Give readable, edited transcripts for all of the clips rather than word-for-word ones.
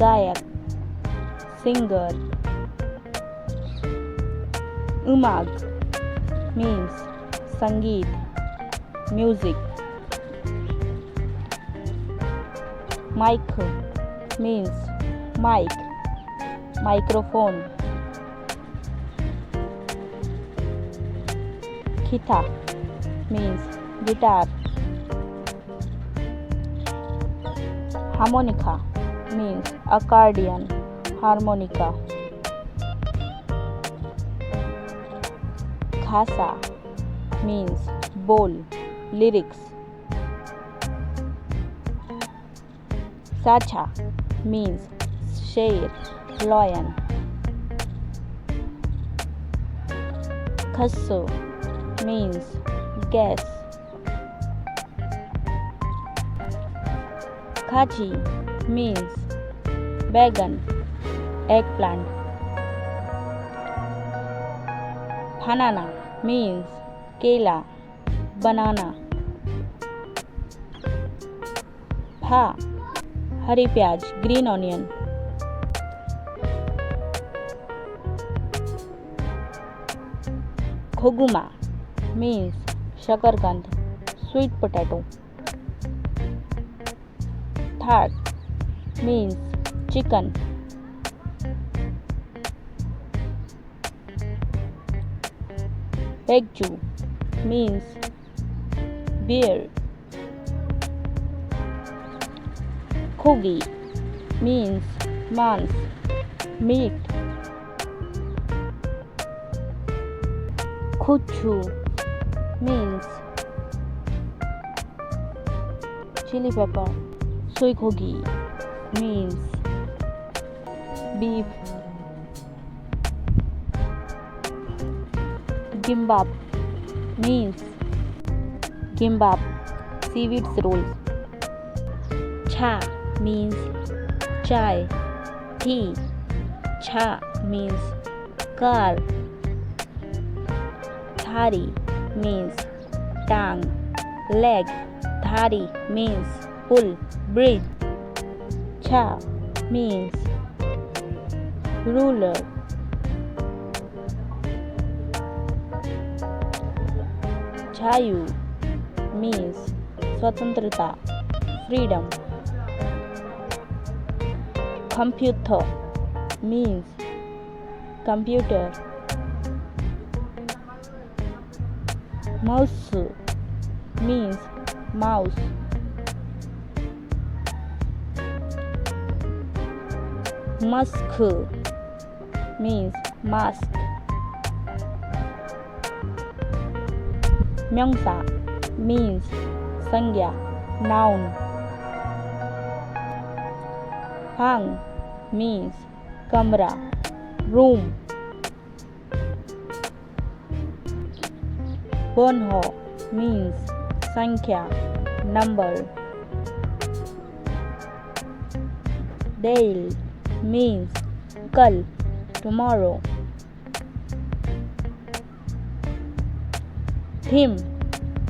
गायक, singer. Umag means संगीत, music. Mic means mic, microphone. Guitar means guitar. Harmonica means accordion, harmonica. Khasa means bowl, lyrics. Sacha means sher, lion. Khasso means gas. Khachi means bagan, eggplant. Banana means kela, banana. Pha, हरी प्याज, green onion. Khoguma means शकरकंद, sweet potato. Thak means chicken. Bekju means beer. Khogi means mans, meat. Khuchu means chili pepper. Soikhogi means beef. Gimbap means seaweed rolls. Cha means chai, tea. Cha means car. Thari means tongue, leg. Thari means pull, bridge. Cha means ruler. Chayu means swatantrata, freedom. Computer means computer. Mouse means mouse. Musk means mask. Myongsa means sangya, noun. Hang means kamra, room. Bonho means sankhya, number. Dale means kal, tomorrow. Theme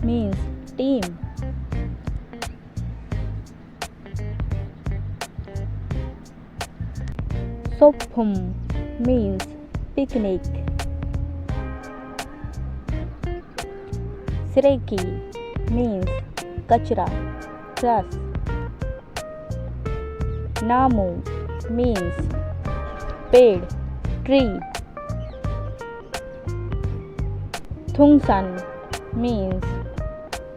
means team. Sophum means picnic. Sreki means kachra, trash. Namu means पेड़, tree. Thungsan means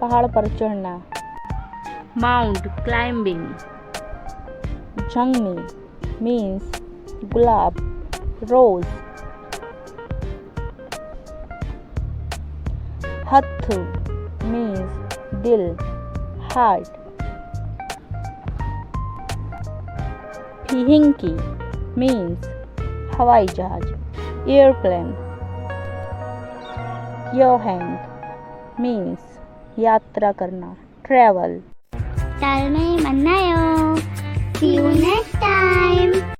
पहाड़ पर चढ़ना, mount, climbing. Jangmi means गुलाब, rose. Hathu means dil, heart. PoohinKorea means हवाई जहाज, airplane. Yohang means यात्रा करना, travel. 다음에 만나요. See you next time.